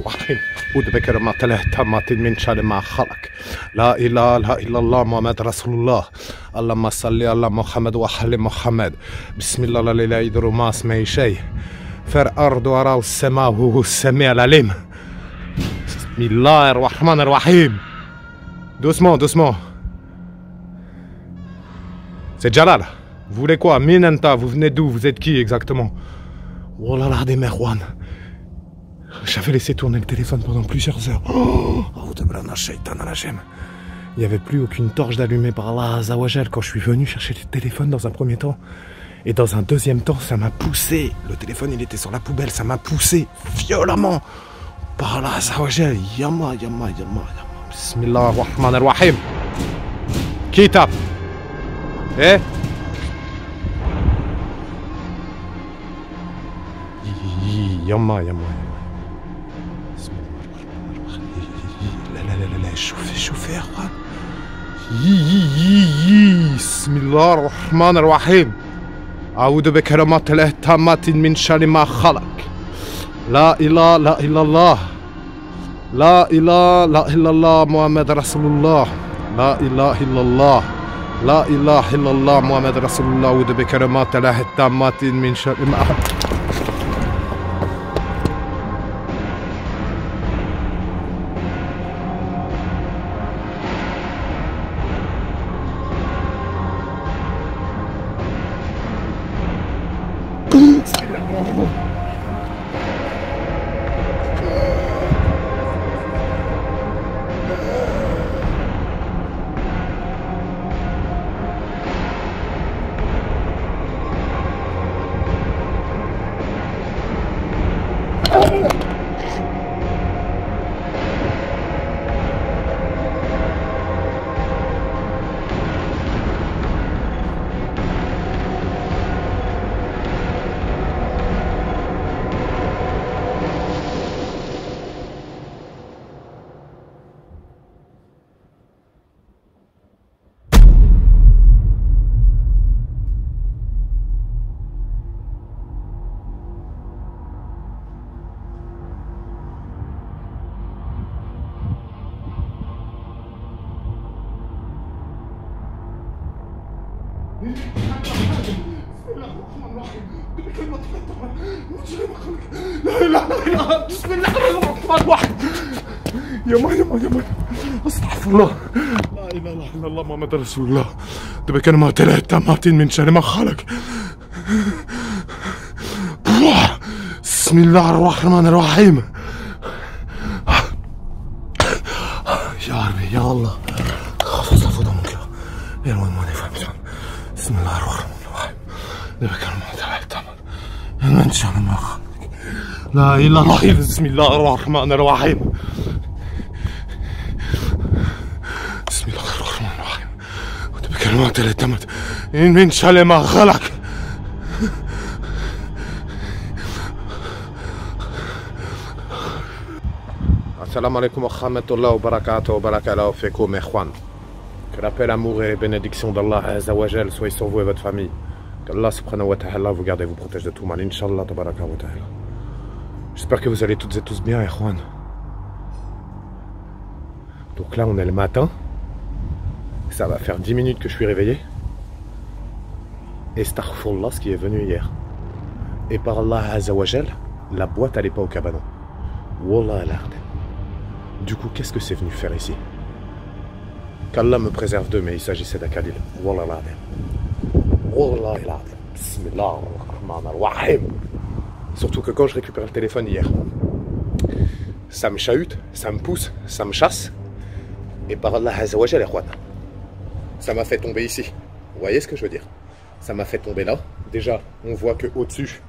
الرحيم أعوذ بكلمات الله التامات من شر ما خلق لا إله إلا الله محمد رسول الله اللهم صل على محمد وعلى محمد بسم الله لا إله إلا الله ما اسمه شيء فالأرض وراء السماء وهو السميع العليم بسم الله الرحمن الرحيم. Doucement, doucement. C'est Jalal. Vous voulez quoi? Minanta, vous venez d'où? Vous êtes qui exactement? Oh là là, des Merwan. J'avais laissé tourner le téléphone pendant plusieurs heures. Il n'y avait plus aucune torche d'allumée par Allah Azawajal quand je suis venu chercher le téléphone dans un premier temps. Et dans un deuxième temps, ça m'a poussé. Le téléphone, il était sur la poubelle. Ça m'a poussé violemment par Allah Azawajal. Yama, yama, yama, yama. Bismillah ar-Rahman ar-Rahim. Qui tape? Eh? يما لا شوفي يا اخوان بسم الله الرحمن الرحيم أعوذ بكلمات الله التامات من شر ما خلق لا إله إلا الله لا إله إلا الله محمد رسول الله لا إله إلا الله لا إله إلا الله محمد رسول الله أعوذ بكلمات الله التامات من شر ما خلق. لا اله بسم الله الرحمن الرحيم يا مان استغفر الله لا اله الا الله محمد رسول الله بكلمات الله التامات من شر ما خلق بسم الله الرحمن الرحيم يا ربي يا الله خفض dans mon cœur et loin de moi des femmes بسم الله الرحمن الرحيم بكلمات الله التامات من شر ما خلق لا إله إلا الله بسم الله الرحمن الرحيم بسم الله الرحمن الرحيم بكلمات الله التامات من شر ما خلق Assalamu alaikum wa rahmatullahi wa barakatuh wa barakallahu fikum ikhwan. Que la paix, l'amour et les bénédictions d'Allah Azza wa Jal soient sur vous et votre famille. Qu'Allah subhanahu wa ta'ala vous garde et vous protège de tout mal. Inch'Allah tabaraka wa ta'ala. J'espère que vous allez toutes et tous bien, ikhwan. Donc là, on est le matin. Ça va faire 10 minutes que je suis réveillé. Et astaghfirullah, ce qui est venu hier. Et par Allah Azza wa Jal, la boîte n'allait pas au cabanon. Wallah al-ard. Du coup, qu'est-ce que c'est venu faire ici? Qu'Allah me préserve d'eux, mais il s'agissait d'Akadil. Wallah al-ard. Wallah al-ard. Bismillah ar-Rahman ar-Rahim. Surtout que quand je récupère le téléphone hier, ça me chahute, ça me pousse, ça me chasse. Et par Allah Azza wa Jal, ça m'a fait tomber ici. Vous voyez ce que je veux dire? Ça m'a fait tomber là. Déjà, on voit qu'au-dessus,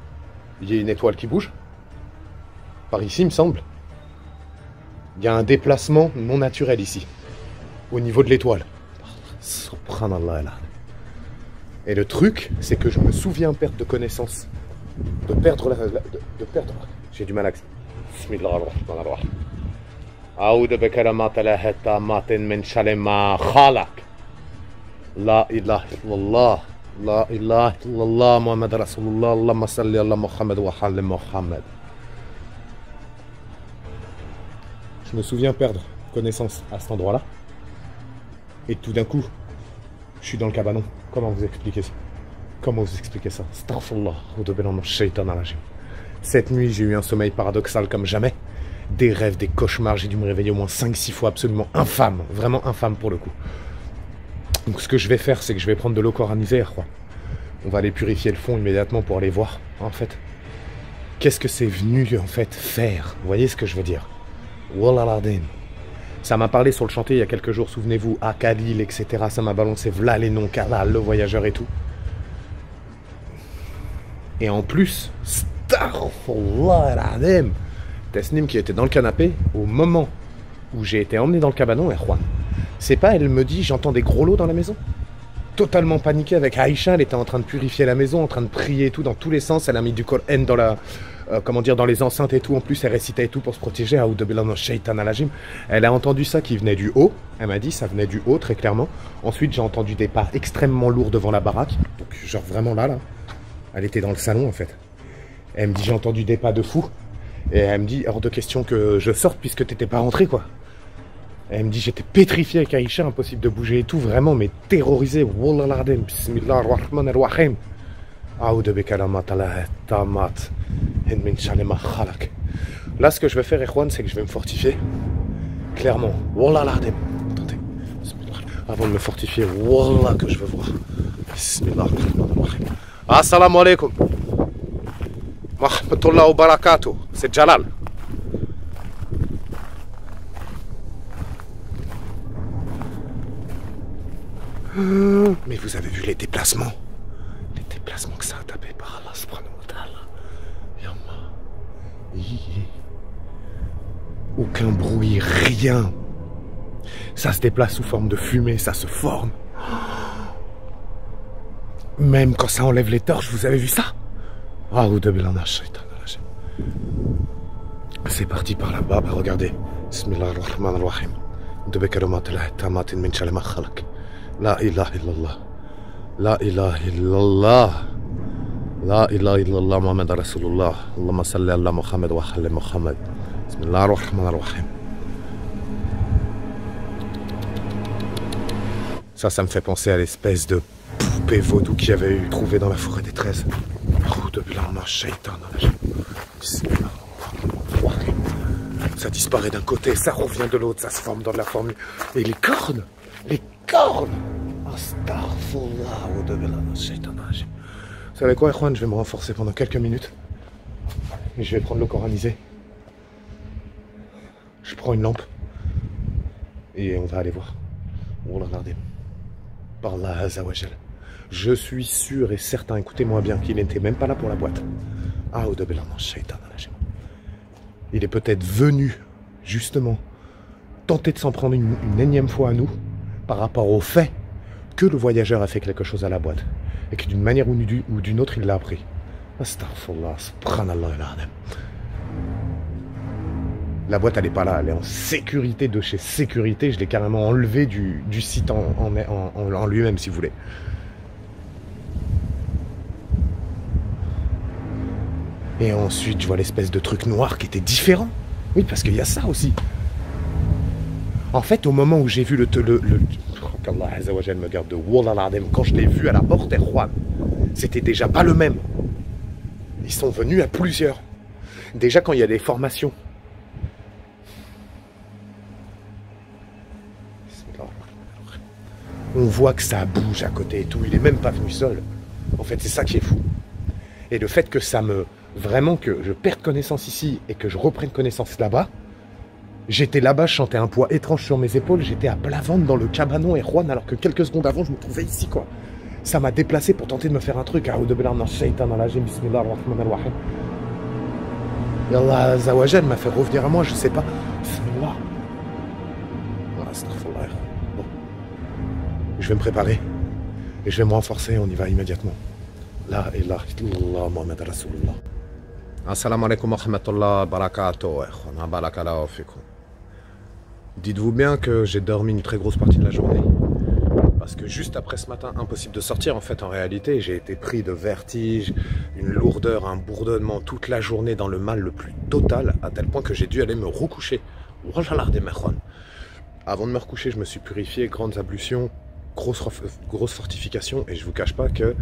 il y a une étoile qui bouge. Par ici, il me semble. Il y a un déplacement non naturel ici, au niveau de l'étoile. Subhanallah. Et le truc, c'est que je me souviens perdre de connaissance. De perdre. J'ai du mal à... Bismillahirrahmanirrahim. A'udhu bikalimat Allahi tammatin min sharri ma khalaq. La ilaha illallah. La ilaha illallah Muhammad Rasulullah. Allahumma salli ala Muhammad wa ala Muhammad. Je me souviens perdre connaissance à cet endroit-là. Et tout d'un coup, je suis dans le cabanon. Comment vous expliquer ça? Comment vous expliquer ça? Astaghfirullah. Cette nuit, j'ai eu un sommeil paradoxal comme jamais. Des rêves, des cauchemars. J'ai dû me réveiller au moins 5-6 fois, absolument infâme. Vraiment infâme pour le coup. Donc ce que je vais faire, c'est que je vais prendre de l'eau coranisée, quoi. On va aller purifier le fond immédiatement pour aller voir, en fait. Qu'est-ce que c'est venu, en fait, faire? Vous voyez ce que je veux dire? Wallah. Ça m'a parlé sur le chantier il y a quelques jours, souvenez-vous, à Khalil, etc. Ça m'a balancé, voilà les noms, Kalal, le voyageur et tout. Et en plus, astaghfirullah Tasnim qui était dans le canapé, au moment où j'ai été emmené dans le cabanon, et Juan, c'est pas, elle me dit, j'entends des gros lots dans la maison. Totalement paniquée avec Aïcha, elle était en train de purifier la maison, en train de prier et tout, dans tous les sens, elle a mis du Coran dans la... comment dire, dans les enceintes et tout. En plus, elle récitait et tout pour se protéger. Elle a entendu ça qui venait du haut. Elle m'a dit ça venait du haut, très clairement. Ensuite, j'ai entendu des pas extrêmement lourds devant la baraque. Donc, genre vraiment là. Elle était dans le salon, en fait. Et elle me dit, j'ai entendu des pas de fou. Et elle me dit, hors de question que je sorte puisque t'étais pas rentré, quoi. Et elle me dit, j'étais pétrifié avec Aïcha, impossible de bouger et tout, vraiment, mais terrorisé. Wallah l'ardem, bismillah ar-Rahman ar-Rahim. Là, ce que je vais faire, Ikhwan, c'est que je vais me fortifier. Clairement. Wallah l'ardem. Attendez. Avant de me fortifier, Wallah que je veux voir. Bismillah ar-Rahman ar-Rahim. Assalamu alaikum. Wa rahmatullah wa barakatuh. C'est Jalal. Mais vous avez vu les déplacements? Les déplacements que ça a tapé par Allah subhanahu wa ta'ala. Aucun bruit, rien. Ça se déplace sous forme de fumée, ça se forme. Même quand ça enlève les torches, vous avez vu ça? C'est parti par là-bas, bah regardez. Bismillahirrahmanirrahim. La ilaha illallah. La ilaha illallah. La ilaha illallah Muhammad Rasulullah. Allahumma salli ala Muhammad wa ala Muhammad. Bismillahirrahmanirrahim. Ça me fait penser à l'espèce de poupée vaudou qu'il y avait eu trouvé dans la forêt des 13. Ça disparaît d'un côté, ça revient de l'autre, ça se forme dans de la formule. Et les cornes. Astaghfirullah. Vous savez quoi, Ikhwan, je vais me renforcer pendant quelques minutes. Et je vais prendre le coranisé. Je prends une lampe. Et on va aller voir. On va regarder. Par Allah Azawajal. Je suis sûr et certain, écoutez-moi bien, qu'il n'était même pas là pour la boîte. Il est peut-être venu, justement, tenter de s'en prendre une énième fois à nous, par rapport au fait que le voyageur a fait quelque chose à la boîte. Et que d'une manière ou d'une autre, il l'a appris. Astaghfirullah, subhanallah al-azim. La boîte, elle n'est pas là, elle est en sécurité de chez sécurité. Je l'ai carrément enlevé du site en lui-même, si vous voulez. Et ensuite, je vois l'espèce de truc noir qui était différent. Oui, parce qu'il y a ça aussi. En fait, au moment où j'ai vu qu'Allah Azzawajal me garde de Wallah l'Adem, quand je l'ai vu à la porte Erwan, c'était déjà pas le même. Ils sont venus à plusieurs. Déjà quand il y a des formations. On voit que ça bouge à côté et tout. Il est même pas venu seul. En fait, c'est ça qui est fou. Et le fait que ça me... Vraiment que je perde connaissance ici et que je reprenne connaissance là-bas. J'étais là-bas, je sentais un poids étrange sur mes épaules. J'étais à plat ventre dans le cabanon Erwan alors que quelques secondes avant, je me trouvais ici, quoi. Ça m'a déplacé pour tenter de me faire un truc. Et Allah Azawajal m'a fait revenir à moi, je sais pas. Bismillah. Bon. Je vais me préparer. Et je vais me renforcer, on y va immédiatement. La ilaha illallah Muhammad Rasulullah. Assalamu alaikum wa rahmatullah barakatuh. Barakallahu fikum. Dites-vous bien que j'ai dormi une très grosse partie de la journée. Parce que juste après ce matin, impossible de sortir. En fait, en réalité, j'ai été pris de vertige, une lourdeur, un bourdonnement toute la journée dans le mal le plus total, à tel point que j'ai dû aller me recoucher. Avant de me recoucher, je me suis purifié, grandes ablutions, grosse fortification, et je vous cache pas que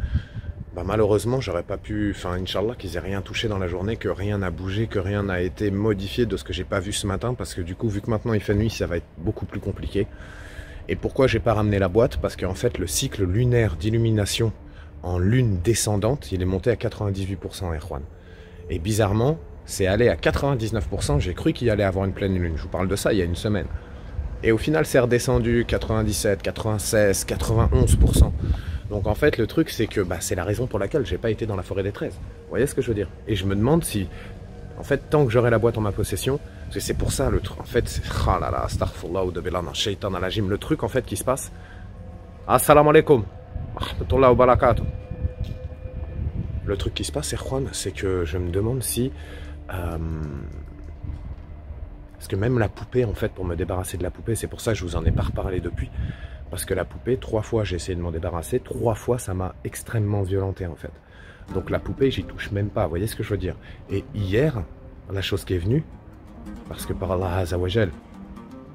malheureusement, j'aurais pas pu, Inch'Allah, qu'ils aient rien touché dans la journée, que rien n'a bougé, que rien n'a été modifié de ce que j'ai pas vu ce matin, parce que du coup, vu que maintenant il fait nuit, ça va être beaucoup plus compliqué. Et pourquoi j'ai pas ramené la boîte? Parce qu'en fait, le cycle lunaire d'illumination en lune descendante, il est monté à 98%, Erwan. Et bizarrement, c'est allé à 99%, j'ai cru qu'il allait avoir une pleine lune. Je vous parle de ça il y a une semaine. Et au final, c'est redescendu 97, 96, 91%. Donc en fait, le truc, c'est que c'est la raison pour laquelle j'ai pas été dans la forêt des 13. Vous voyez ce que je veux dire? Et je me demande si, en fait, tant que j'aurai la boîte en ma possession, parce que c'est pour ça le truc, en fait, c'est... Ah là là, astaghfirullah ou de belana, shaitan à la gym. Le truc, en fait, qui se passe... Assalamu alaikum. Rahmatullah wa barakatuh. Le truc qui se passe, Juan, c'est que je me demande si... parce que même la poupée, en fait, pour me débarrasser de la poupée, c'est pour ça que je vous en ai pas reparlé depuis. Parce que la poupée, 3 fois j'ai essayé de m'en débarrasser, 3 fois ça m'a extrêmement violenté en fait. Donc la poupée, j'y touche même pas, vous voyez ce que je veux dire. Et hier, la chose qui est venue, parce que par Allah Azawajal,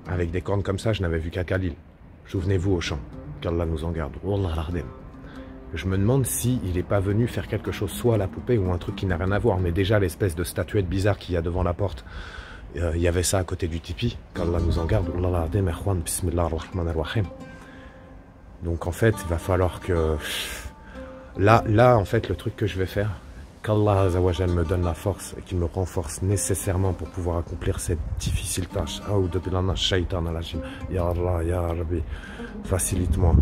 avec des cornes comme ça, je n'avais vu qu'à Khalil. Souvenez-vous au champ, qu'Allah nous en garde. Wallah l'ardem. Je me demande si il n'est pas venu faire quelque chose, soit à la poupée ou un truc qui n'a rien à voir, mais déjà l'espèce de statuette bizarre qu'il y a devant la porte, il y avait ça à côté du tipi, qu'Allah nous en garde. Wallah l'ardem, ikhwan, bismillah ar-Rahman ar-Rahim. Donc en fait, il va falloir que... Là, en fait, le truc que je vais faire, qu'Allah Azawajal me donne la force et qu'il me renforce nécessairement pour pouvoir accomplir cette difficile tâche. Ya Allah, Ya Rabbi, facilite-moi.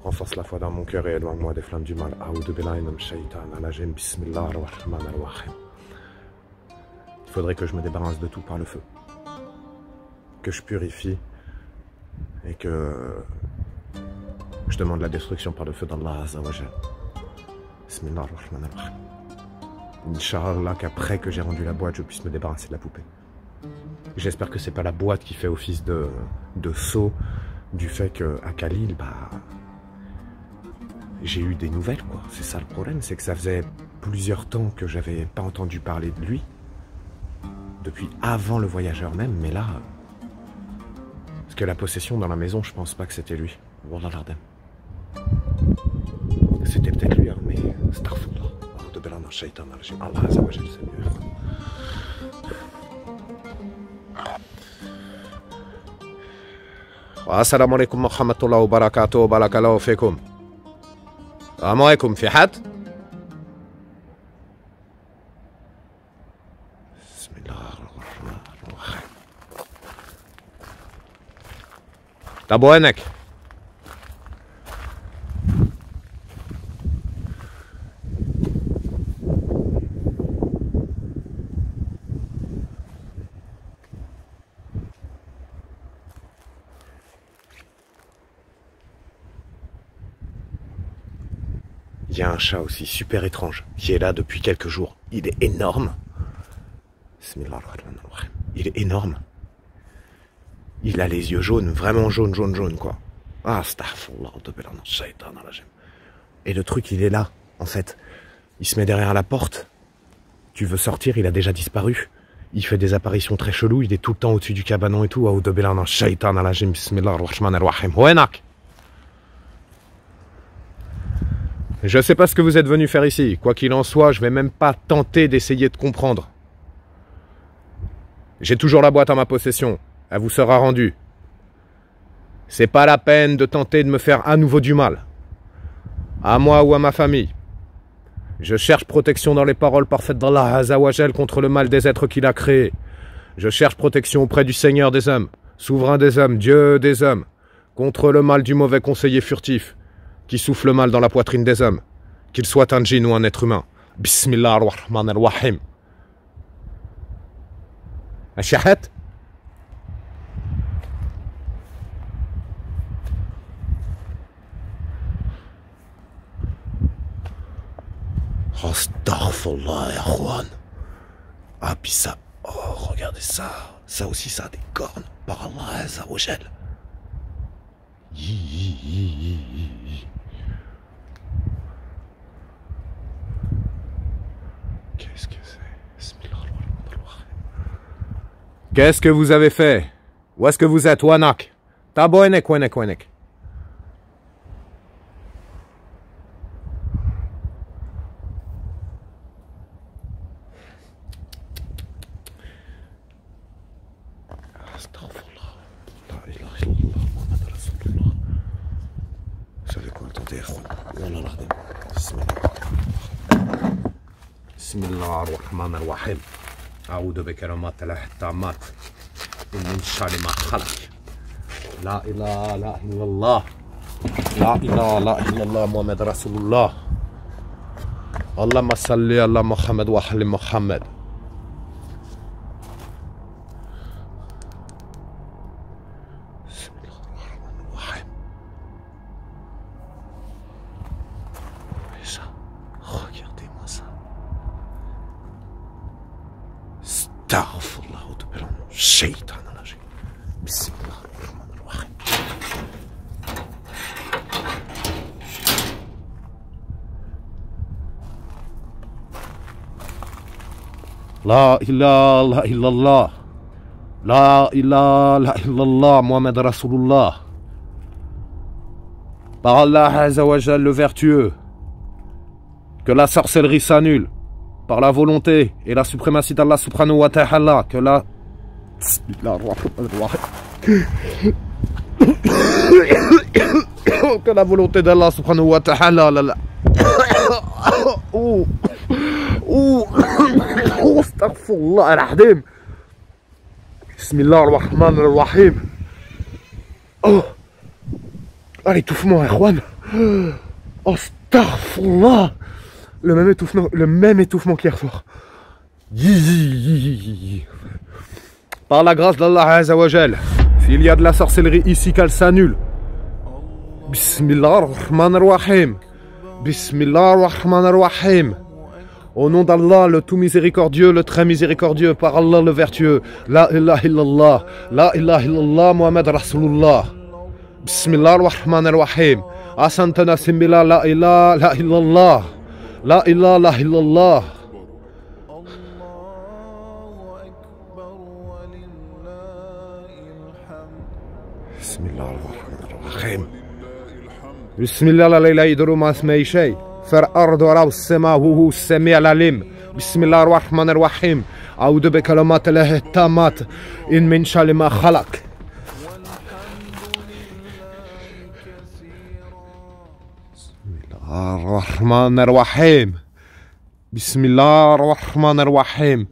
Renforce la foi dans mon cœur et éloigne-moi des flammes du mal. Il faudrait que je me débarrasse de tout par le feu. Que je purifie et que... je demande la destruction par le feu d'Allah Azawajal. Bismillah ar-Rahman ar-Rahim. Inch'Allah qu'après que j'ai rendu la boîte, je puisse me débarrasser de la poupée. J'espère que c'est pas la boîte qui fait office de sceau du fait qu'à Khalil, j'ai eu des nouvelles, quoi. C'est ça le problème, c'est que ça faisait plusieurs temps que j'avais pas entendu parler de lui. Depuis avant le voyageur même, mais là... parce que la possession dans la maison, je pense pas que c'était lui. Wallah l'ardem. C'était peut-être lui, hein, mais... Astaghfirullah. Allah Azawajal, c'est mieux. Assalamu alaikum wa rahmatullahi wa barakatuh wa barakallahu fikum. Assalamu alaikum, fi had? Bismillahirrahmanirrahim. Tabouanek. Il y a un chat aussi super étrange qui est là depuis quelques jours. Il est énorme. Il est énorme. Il a les yeux jaunes, vraiment jaune quoi. Ah, astaghfirullah. Et le truc, il est là, en fait. Il se met derrière la porte. Tu veux sortir, il a déjà disparu. Il fait des apparitions très cheloues. Il est tout le temps au-dessus du cabanon et tout. Je sais pas ce que vous êtes venu faire ici. Quoi qu'il en soit, je vais même pas tenter d'essayer de comprendre. J'ai toujours la boîte en ma possession. Elle vous sera rendue. C'est pas la peine de tenter de me faire à nouveau du mal. À moi ou à ma famille. Je cherche protection dans les paroles parfaites d'Allah Azawajal contre le mal des êtres qu'il a créés. Je cherche protection auprès du Seigneur des hommes, souverain des hommes, Dieu des hommes, contre le mal du mauvais conseiller furtif, qui souffle mal dans la poitrine des hommes, qu'il soit un djinn ou un être humain. Bismillah ar-Rahman ar-Rahim. Achahat? Astaghfirullah, ya Juan. Ah, puis ça. Oh, regardez ça. Ça aussi, ça a des cornes. Par Allah Azawajal. Qu'est-ce que c'est? Qu'est-ce que vous avez fait? Où est-ce que vous êtes, Wanak? Taboenek, wenek. Bismillah ar-Rahman ar-Rahim. أعوذ بكلمات الله التامات من شر ما خلق. لا إله إلا الله. لا إله إلا الله محمد رسول الله. اللهم صل على محمد وعلى محمد. Bismillah ar-Rahman ar-Rahim. Ça, regardez-moi ça. استغفر الله وتوب الشيطان الرجيم بسم الله الرحمن الرحيم لا إله إلا الله لا إله إلا الله Mohamed Rasulullah. Par Allah Azzawajal le vertueux, que la sorcellerie s'annule par la volonté et la suprématie d'Allah subhanahu wa ta'ala, que la que la volonté d'Allah subhanahu wa ta'ala astaghfirullah al-azim bismillah ar-rahman ar-rahim. Oh, l'étouffement, Erwan. Astaghfirullah. Le même étouffement qu'hier soir. Par la grâce d'Allah Azzawajal, s'il y a de la sorcellerie ici, qu'elle s'annule. Bismillah ar-Rahman ar-Rahim. Bismillah ar-Rahman ar-Rahim. Au nom d'Allah, le tout miséricordieux, le très miséricordieux, par Allah le vertueux. La ilaha illallah. La ilaha illallah Muhammad Rasulullah. Bismillah ar-Rahman ar-Rahim. Asantana simbila la ilaha illallah. La ilaha illallah. Bismillah ar-Rahman ar-Rahim. Bismillah la ilaha idru ma asma'i shay. فالأرض ورب السماء وهو السميع العليم بسم الله الرحمن الرحيم أعوذ بكلمات الله التامات إن من شر ما خلق بسم الله الرحمن الرحيم بسم الله الرحمن الرحيم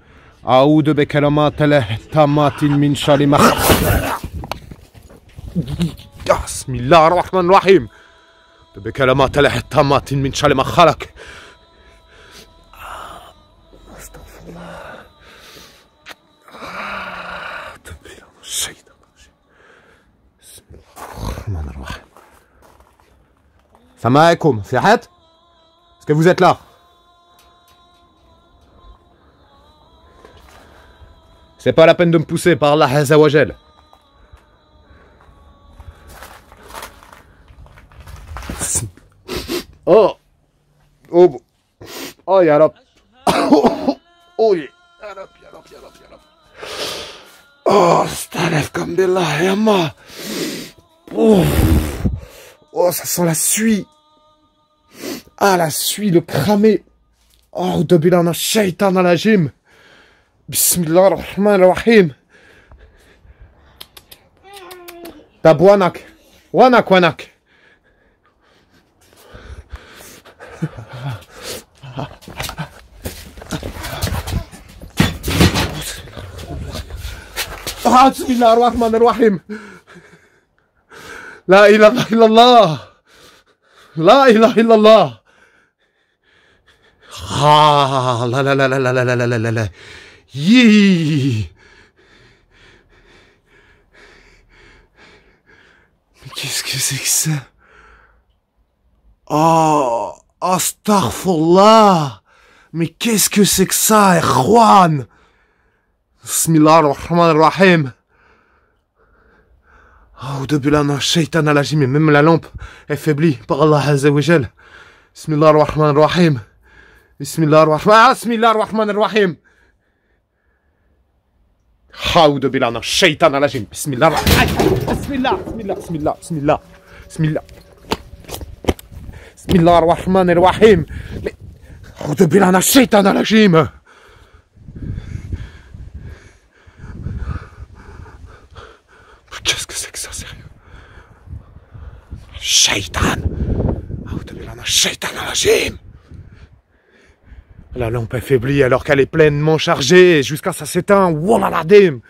أعوذ بكلمات الله التامات من شر ما خلق بسم الله الرحمن الرحيم بكلمات الله التامات من شر ما خلق استغفر الله الشيطان بسم الله الرحمن الرحيم. السلام عليكم. في حد؟ Est-ce que vous êtes là? C'est pas la peine de me pousser par Allah Azzawajal. Oh, oh, oh, ya Rab. Oh, ya Rab, ya Rab, ya Rab, ya Rab. Oh, ça lève comme des lahemma. Oh, oh, ça sent la suie. Ah, la suie, le cramé. Oh, de bilana shaitan al ajim. Bismillah ar-Rahman ar-Rahim. Tab wanak. Wanak, wanak. بسم الله الرحمن الرحيم. لا إله إلا الله. لا إله إلا الله. لا لا لا لا لا لا لا لا لا لا. Mais qu'est-ce que c'est que ça? Oh, astaghfirullah. Mais qu'est-ce que c'est que ça, Erwan? Bismillah ar-Rahman ar-Rahim. Oh, depuis là, non, shaitan al-Ajim, même la lampe est faiblie par Allah Azzawajal. Bismillah ar-Rahman ar-Rahim. Bismillah ar-Rahman, Bismillah ar-Rahman ar-Rahim. Oh, depuis là, non, shaitan al-Ajim. Bismillah ar-Rahman. Bismillah, Bismillah, Bismillah, Bismillah. Bismillah. Bismillah ar-Rahman ar-Rahim. Oh, depuis là, non, shaitan al-Ajim. Qu'est-ce que c'est que ça, sérieux? Shaitan! Shaitan al-Ajim! La lampe est faiblie alors qu'elle est pleinement chargée jusqu'à ça s'éteint. Wallah l'Adim!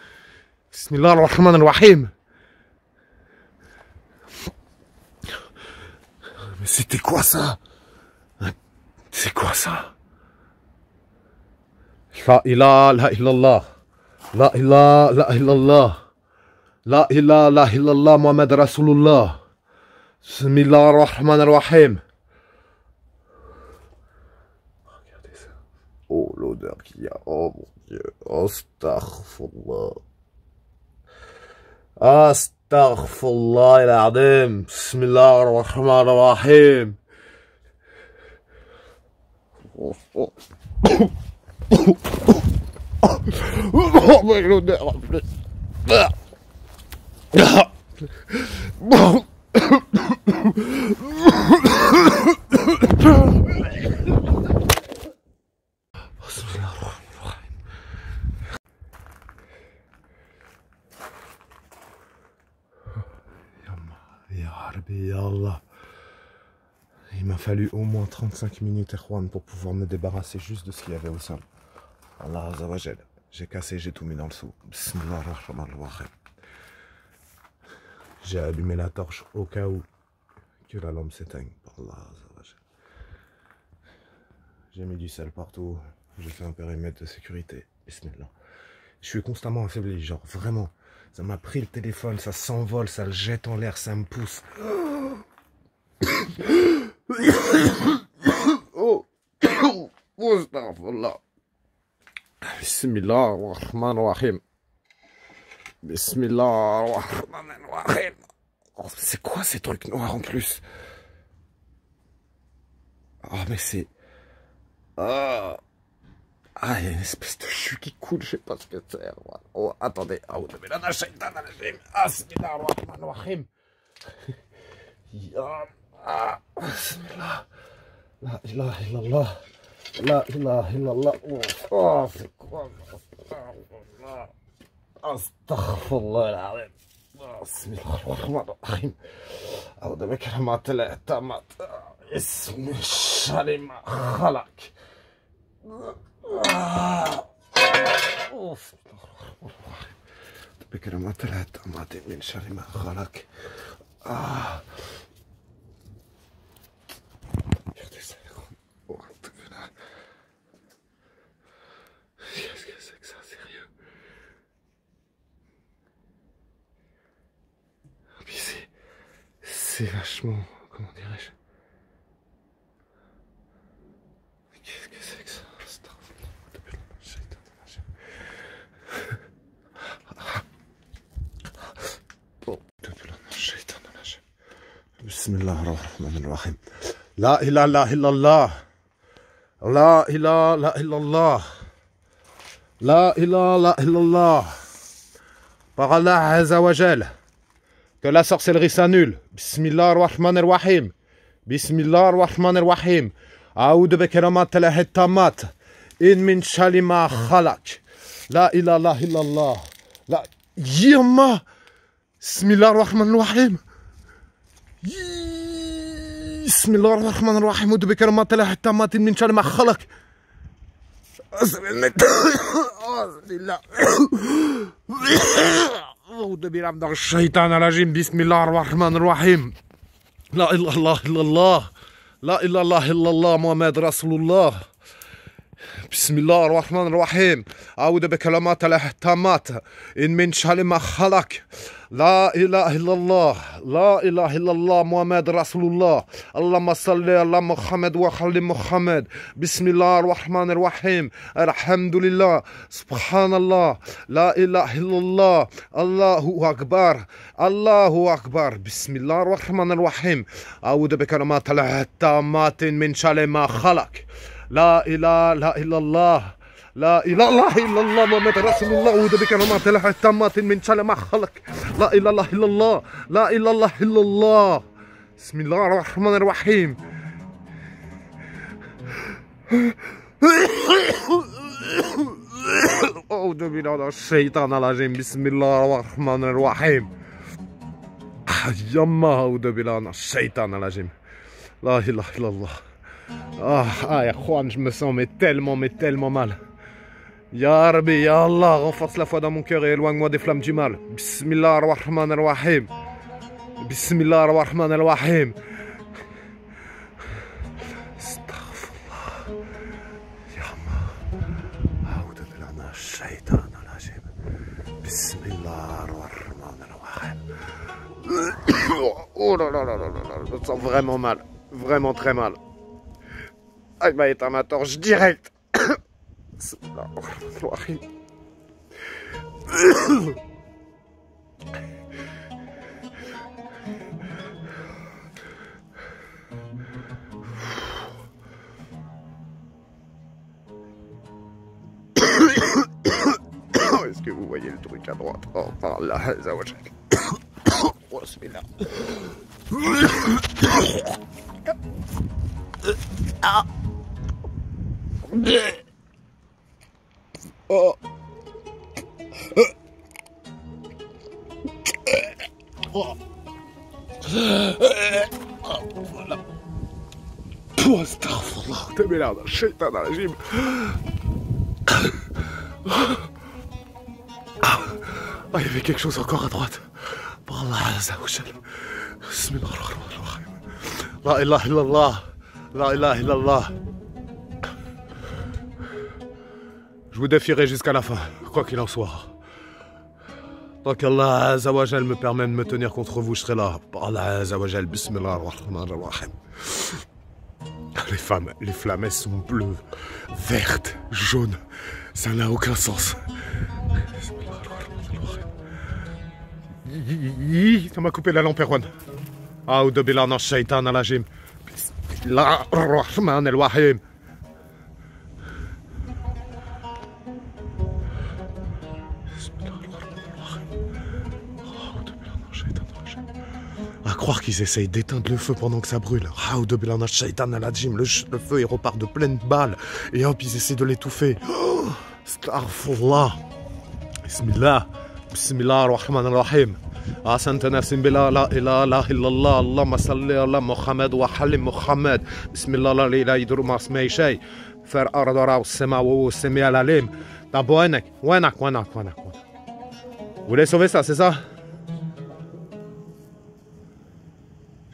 Bismillah ar-Rahman ar-Rahim! Mais c'était quoi ça? C'est quoi ça? La ilaha illallah! La ilaha illallah! La ilaha illallah Muhammad Rasulullah. Bismillah ar-Rahman ar-Rahim. Regardez ça. Oh, l'eau l'odeur qu'il y a. Oh mon Dieu. Astaghfirullah. Astaghfirullah al-azim. Bismillahirrahmanirrahim. Oh mais l'odeur en plus. Ya Allah. Il m'a fallu au moins 35 minutes, Erwan, pour pouvoir me débarrasser juste de ce qu'il y avait au sol. Allah Azawajal. J'ai cassé, j'ai tout mis dans le seau. Bismillahirrahmanirrahim. J'ai allumé la torche au cas où que la lampe s'éteigne. Allah Azawajal. J'ai mis du sel partout. J'ai fait un périmètre de sécurité. Bismillah. Je suis constamment affaibli, genre vraiment. Ça m'a pris le téléphone, ça s'envole, ça le jette en l'air, ça me pousse. Oh, astaghfirullah. Bismillahirrahmanirrahim. Bismillahirrahmanirrahim. Oh, c'est quoi ces trucs noirs en plus? Oh mais c'est... Ah, ah, il y a une espèce de jus qui coule, je sais pas ce que c'est. Oh, attendez. Ah, bismillahirrahmanirrahim. Ah, bismillah. La ilaha illallah. La ilaha illallah. Oh, c'est quoi? Astaghfirullah al-azim. Bismillahirrahmanirrahim. أعوذ بكلمات الله التامات اسم الشر ما خلق. بكلمات الله التامات من شر ما خلق. Qu'est-ce que c'est que ça, sérieux? Puis c'est vachement, comment dirais-je? Qu'est-ce que c'est que ça? Bismillahirrahmanirrahim. La ilaha illallah. La ilaha illallah. La ilaha illallah. Par Allah Azzawajal. Que la sorcellerie s'annule. Bismillahirrahmanirrahim. Bismillahirrahmanirrahim. Aoud bekeramat Allah tamat. In min shalima khalak. La ilaha illallah. La yirma. Bismillahirrahmanirrahim. Bismillahirrahmanirrahim. Aoud bekeramat Allah tamat. In min shalima khalak. أعوذ بالله من الشيطان الرجيم. بسم الله الرحمن الرحيم. لا إله إلا الله. لا إله إلا الله محمد رسول الله. بسم الله الرحمن الرحيم. أعوذ بكلمات الله التامات من شر ما خلق. لا إله إلا الله. لا إله إلا الله محمد رسول الله. اللهم صل على محمد وعلى محمد. بسم الله الرحمن الرحيم. الحمد لله. سبحان الله. لا إله إلا الله. الله أكبر. الله أكبر. بسم الله الرحمن الرحيم. أعوذ بكلمات الله التامات من شر ما خلق. لا إله إلا الله. لا إله إلا الله محمد رسول الله. أعوذ بكلمات الله التامات من شر ما خلق. لا إله إلا الله. لا إله إلا الله. بسم الله الرحمن الرحيم. أعوذ بالله من الشيطان الرجيم. بسم الله الرحمن الرحيم. يما أعوذ بالله من الشيطان الرجيم. لا إله إلا الله. Ah, Juan, je me sens mais tellement mal. Ya Rabbi, Ya Allah, renforce la foi dans mon cœur et éloigne-moi des flammes du mal. Bismillah ar-Rahman ar-Rahim. Bismillah ar-Rahman ar-Rahim. Astaghfirullah. Ya Allah. A'udhu billahi minash shaitanir rajim. Bismillah ar-Rahman ar-Rahim. Oh là là là là là, je me sens vraiment mal. Vraiment très mal. Ah, il m'a éteint ma torche direct. بسم الله الرحمن الرحيم. Est-ce que vous voyez le truc à droite? Oh, par là, Zawajal. Oh, celui-là. Ah. Oh. Oh. Voilà. Oh, astaghfirullah. T'es merde, shaitan rajim. Ah, il y avait quelque chose encore à droite. Par Allah Azzawajal. Bismillahirrahmanirrahim. La ilaha illallah. La ilaha illallah. Je vous défierai jusqu'à la fin, quoi qu'il en soit. Tant qu'Allah Azzawajal me permet de me tenir contre vous, je serai là. Par Allah Azzawajal. Bismillahirrahmanirrahim. Les flammes, elles sont bleues, vertes, jaunes. Ça n'a aucun sens. Ça m'a coupé la lampe, Erwan. A'udhu billahi minash shaitanir rajim. Bismillahir rahmanir rahim. À croire qu'ils essayent d'éteindre le feu pendant que ça brûle. A'udhu billahi minash shaitanir rajim. Le feu, il repart de pleines balles. Et hop, ils essaient de l'étouffer. Astaghfirullah. Bismillah. Bismillah ar-Rahman ar-Rahim. أحسنت نفس بلا لا إله إلا الله اللهم صل على محمد وحل محمد بسم الله لا إله يدور ما اسمه شيء فر أرض والسماء والسماء العليم. طب وينك؟ Vous voulez sauver ça, c'est ça?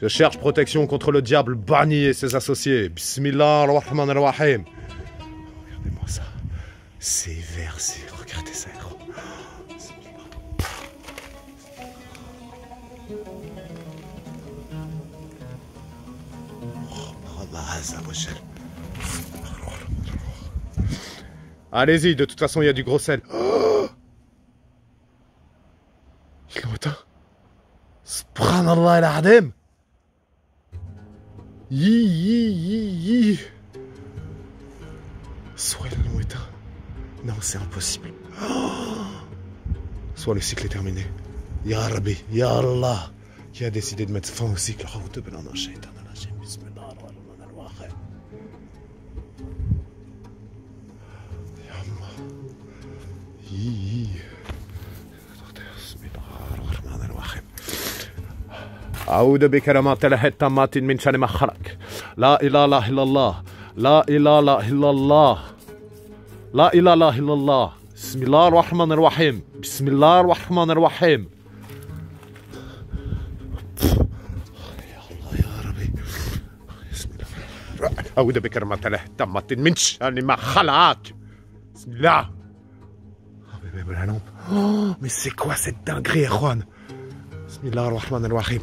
Je cherche protection contre le diable banni et ses associés. Bismillah ar-Rahman ar-Rahim. Regardez-moi ça. Ces versets, regardez ça. Allez-y, de toute façon, il y a du gros sel. Oh, ils l'ont éteint. Subhanallah al-Azim. Soit ils l'ont éteint. Non, c'est impossible. Oh, soit le cycle est terminé. Ya Rabbi, Ya Allah, qui a décidé de mettre fin au cycle. أعوذ بكلمات الله التامات من شر ما خلق لا إله إلا الله لا إله إلا الله لا إله إلا الله بسم الله الرحمن الرحيم بسم الله الرحمن الرحيم يا الله يا ربي بسم الله أعوذ بكلمات الله التامات من شر ما خلق بسم الله. La lampe. Oh, mais c'est quoi cette dinguerie, Erwan? Bismillah ar-Rahman ar-Rahim.